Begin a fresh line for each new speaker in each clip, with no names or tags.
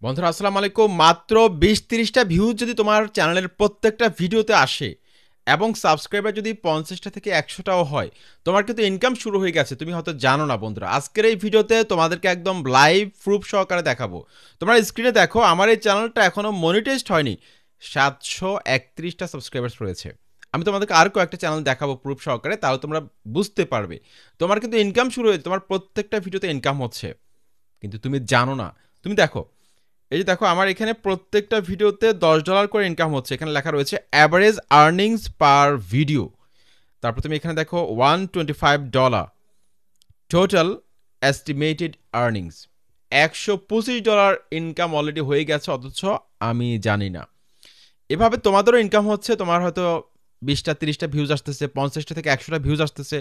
বন্ধুরা আসসালামু আলাইকুম। মাত্র ২০-৩০টা ভিউজ যদি তোমার চ্যানেলের প্রত্যেকটা ভিডিওতে আসে এবং সাবস্ক্রাইবার যদি ৫০টা থেকে ১০০টাও হয়, তোমার কিন্তু ইনকাম শুরু হয়ে গেছে। তুমি হয়তো জানো না বন্ধুরা। আজকের এই ভিডিওতে তোমাদেরকে একদম লাইভ প্রুফ সহকারে দেখাবো। তোমরা স্ক্রিনে দেখো, আমার এই চ্যানেলটা এখনো মনিটাইজড হয়নি। ৭৩১টা সাবস্ক্রাইবার্স রয়েছে। আমি তোমাদেরকে আর কয়েকটা চ্যানেল দেখাবো প্রুফ সহকারে, তাহলে তোমরা বুঝতে পারবে। তোমার কিন্তু ইনকাম শুরু হয়েছে, তোমার প্রত্যেকটা ভিডিওতে ইনকাম হচ্ছে। কিন্তু তুমি জানো না। তুমি দেখো, এই যে দেখো আমার এখানে প্রত্যেকটা ভিডিওতে $10 করে ইনকাম হচ্ছে। এখানে লেখা রয়েছে অ্যাভারেজ আর্নিংস পার ভিডিও। তারপর তুমি এখানে দেখো $125 total estimated earnings. $125 income already হয়ে গেছে, অথচ আমি জানি না। এভাবে তোমাদেরও ইনকাম হচ্ছে। তোমার হয়তো 20-30টা ভিউজ আসতেছে, 50টা থেকে 100টা ভিউজ আসতেছে,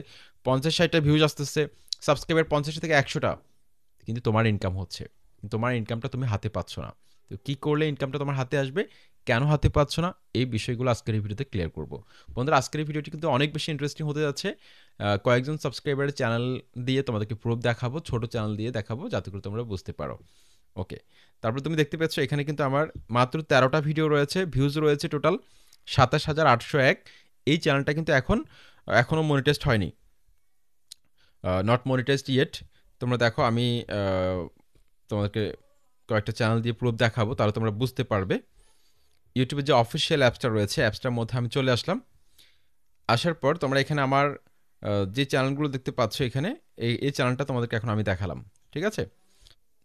50-60টা ভিউজ আসতেছে, সাবস্ক্রাইবার 50 থেকে 100টা, কিন্তু তোমার ইনকাম হচ্ছে। তোমার ইনকামটা তুমি হাতে পাচ্ছ না। তো কি করলে ইনকামটা তোমার হাতে আসবে, কেন হাতে পাচ্ছ না, এই বিষয়গুলো আজকের এই ভিডিওতে ক্লিয়ার করব। বন্ধুরা আজকের এই ভিডিওটি কিন্তু অনেক বেশি ইন্টারেস্টিং হতে যাচ্ছে। কয়েকজন সাবস্ক্রাইবারের চ্যানেল দিয়ে তোমাদেরকে প্রুফ দেখাবো, ছোট চ্যানেল দিয়ে দেখাবো, যাতে করে তোমরা বুঝতে পারো। ওকে, তারপর তুমি দেখতে পাচ্ছ এখানে কিন্তু আমার মাত্র 13টা ভিডিও রয়েছে, ভিউজ রয়েছে টোটাল ২৭,৮০১। এই চ্যানেলটা কিন্তু এখনও মনিটাইজড হয়নি, নট মনিটাইজড ইয়েট। তোমরা দেখো আমি তোমাদেরকে কয়েকটা চ্যানেল দিয়ে প্রুফ দেখাবো, তাহলে তোমরা বুঝতে পারবে। ইউটিউবের যে অফিসিয়াল অ্যাপসটা রয়েছে, অ্যাপসটার মধ্যে আমি চলে আসলাম। আসার পর তোমরা এখানে আমার যে চ্যানেলগুলো দেখতে পাচ্ছ এখানে, এই চ্যানেলটা তোমাদেরকে এখন আমি দেখালাম। ঠিক আছে?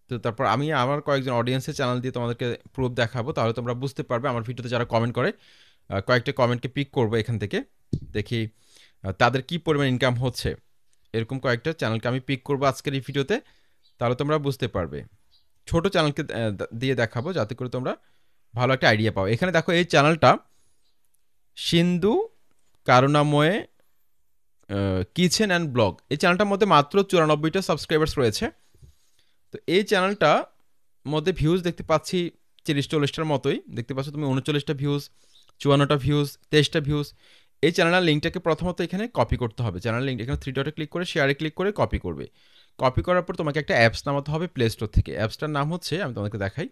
তো তারপর আমি আমার কয়েকজন অডিয়েন্সের চ্যানেল দিয়ে তোমাদেরকে প্রুফ দেখাবো, তাহলে তোমরা বুঝতে পারবে। আমার ভিডিওতে যারা কমেন্ট করে, কয়েকটা কমেন্টকে পিক করবো এখান থেকে, দেখি তাদের কি পরিমাণ ইনকাম হচ্ছে। এরকম কয়েকটা চ্যানেলকে আমি পিক করবো আজকের এই ভিডিওতে, তাহলে তোমরা বুঝতে পারবে। ছোট চ্যানেলকে দিয়ে দেখাবো, যাতে করে তোমরা ভালো একটা আইডিয়া পাও। এখানে দেখো এই চ্যানেলটা সিন্ধু কারুনাময়ে কিচেন অ্যান্ড ব্লগ, এই চ্যানেলটার মধ্যে মাত্র 94টা সাবস্ক্রাইবার্স রয়েছে। তো এই চ্যানেলটা মধ্যে ভিউজ দেখতে পাচ্ছি 30-40টার মতোই দেখতে পাচ্ছ তুমি। 39টা ভিউজ, 54টা ভিউজ, 23টা ভিউজ। এই চ্যানেলের লিঙ্কটাকে প্রথমত এখানে কপি করতে হবে। চ্যানেল লিঙ্ক এখানে 3 ডটে ক্লিক করে শেয়ারে ক্লিক করে কপি করবে। কপি করার পর তোমাকে একটা অ্যাপস নামাতে হবে প্লে স্টোর থেকে। অ্যাপসটার নাম হচ্ছে, আমি তোমাদেরকে দেখাই,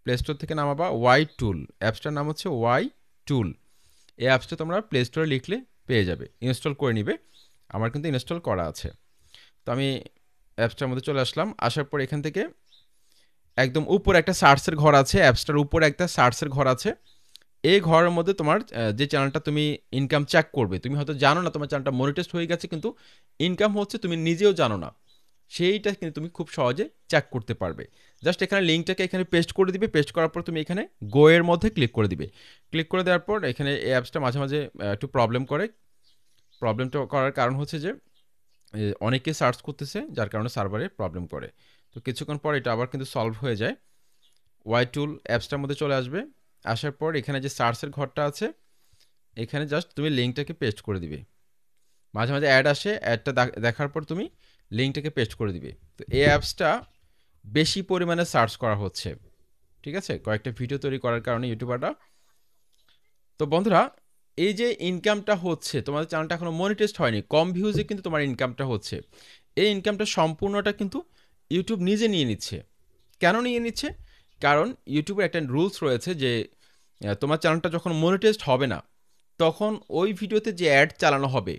প্লে স্টোর থেকে নামাবা ওয়াই টুল। অ্যাপসটার নাম হচ্ছে ওয়াই টুল। এই অ্যাপসটা তোমরা প্লে স্টোরে লিখলে পেয়ে যাবে, ইনস্টল করে নিবে। আমার কিন্তু ইনস্টল করা আছে। তো আমি অ্যাপসটার মধ্যে চলে আসলাম। আসার পর এখান থেকে একদম উপরে একটা সার্চের ঘর আছে, অ্যাপসটার উপরে একটা সার্চের ঘর আছে। এই ঘরের মধ্যে তোমার যে চ্যানেলটা তুমি ইনকাম চেক করবে, তুমি হয়তো জানো না তোমার চ্যানেলটা মনিটাইজড হয়ে গেছে, কিন্তু ইনকাম হচ্ছে তুমি নিজেও জানো না, সেইটা কিন্তু তুমি খুব সহজে চেক করতে পারবে। জাস্ট এখানে লিঙ্কটাকে এখানে পেস্ট করে দিবে। পেস্ট করার পর তুমি এখানে গো এর মধ্যে ক্লিক করে দিবে। ক্লিক করে দেওয়ার পর এখানে এই অ্যাপসটা মাঝে মাঝে একটু প্রবলেম করে। প্রবলেমটা করার কারণ হচ্ছে যে অনেকে সার্চ করতেছে, যার কারণে সার্ভারে প্রবলেম করে। তো কিছুক্ষণ পর এটা আবার কিন্তু সলভ হয়ে যায়। ওয়াই টুল অ্যাপসটার মধ্যে চলে আসবে। আসার পর এখানে যে সার্চের ঘরটা আছে, এখানে জাস্ট তুমি লিঙ্কটাকে পেস্ট করে দিবে। মাঝে মাঝে অ্যাড আসে, অ্যাডটা দেখার পর তুমি লিঙ্কটাকে পেস্ট করে দিবে। তো এই অ্যাপসটা বেশি পরিমাণে সার্চ করা হচ্ছে। ঠিক আছে, কয়েকটা ভিডিও তৈরি করার কারণে ইউটিউবাররা। তো বন্ধুরা, এই যে ইনকামটা হচ্ছে, তোমাদের চ্যানেলটা এখনো মনিটাইজড হয়নি, কম ভিউজে কিন্তু তোমার ইনকামটা হচ্ছে। এই ইনকামটা সম্পূর্ণটা কিন্তু ইউটিউব নিজে নিয়ে নিচ্ছে। কেন নিয়ে নিচ্ছে? কারণ ইউটিউবের একটা রুলস রয়েছে যে তোমার চ্যানেলটা যখন মনিটাইজড হবে না, তখন ওই ভিডিওতে যে অ্যাড চালানো হবে,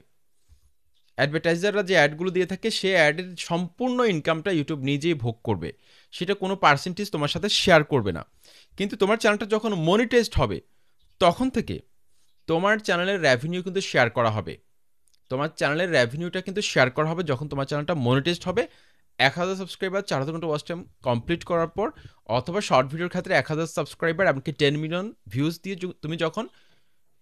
অ্যাডভার্টাইজাররা যে অ্যাডগুলো দিয়ে থাকে, সে অ্যাডের সম্পূর্ণ ইনকামটা ইউটিউব নিজেই ভোগ করবে। সেটা কোনো পার্সেন্টেজ তোমার সাথে শেয়ার করবে না। কিন্তু তোমার চ্যানেলটা যখন মনিটাইজড হবে, তখন থেকে তোমার চ্যানেলের রেভিনিউ কিন্তু শেয়ার করা হবে। তোমার চ্যানেলের রেভিনিউটা কিন্তু শেয়ার করা হবে যখন তোমার চ্যানেলটা মনিটাইজড হবে। 1000 সাবস্ক্রাইবার, 4000 ঘন্টা ওয়াচ টাইম কমপ্লিট করার পর, অথবা শর্ট ভিডিওর ক্ষেত্রে 1000 সাবস্ক্রাইবার এমনকি 10 মিলিয়ন ভিউজ দিয়ে তুমি যখন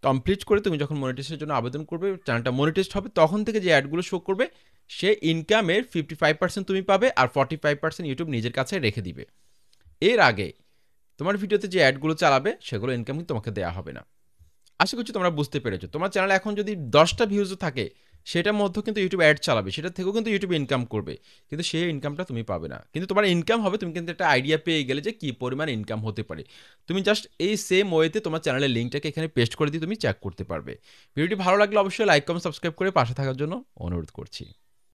কমপ্লিট করে তুমি যখন মনিটাইজেশনের জন্য আবেদন করবে, চ্যানেলটা মনিটাইজড হবে, তখন থেকে যে অ্যাডগুলো শো করবে, সে ইনকামের 55% তুমি পাবে, আর 45% ইউটিউব নিজের কাছে রেখে দিবে। এর আগে তোমার ভিডিওতে যে অ্যাডগুলো চালাবে, সেগুলো ইনকাম কিন্তু তোমাকে দেওয়া হবে না। আশা করছি তোমরা বুঝতে পেরেছো। তোমার চ্যানেল এখন যদি 10টা ভিউজও থাকে, সেটার মধ্যে কিন্তু ইউটিউব অ্যাড চালাবে, সেটা থেকেও কিন্তু ইউটিউব ইনকাম করবে, কিন্তু সেই ইনকামটা তুমি পাবে না। কিন্তু তোমার ইনকাম হবে, তুমি কিন্তু একটা আইডিয়া পেয়ে গেলে যে কী পরিমাণ ইনকাম হতে পারে। তুমি জাস্ট এই সেম ওয়েতে তোমার চ্যানেলের লিঙ্কটাকে এখানে পেস্ট করে দিয়ে তুমি চেক করতে পারবে। ভিডিওটি ভালো লাগলে অবশ্যই লাইক কমেন্ট সাবস্ক্রাইব করে পাশে থাকার জন্য অনুরোধ করছি।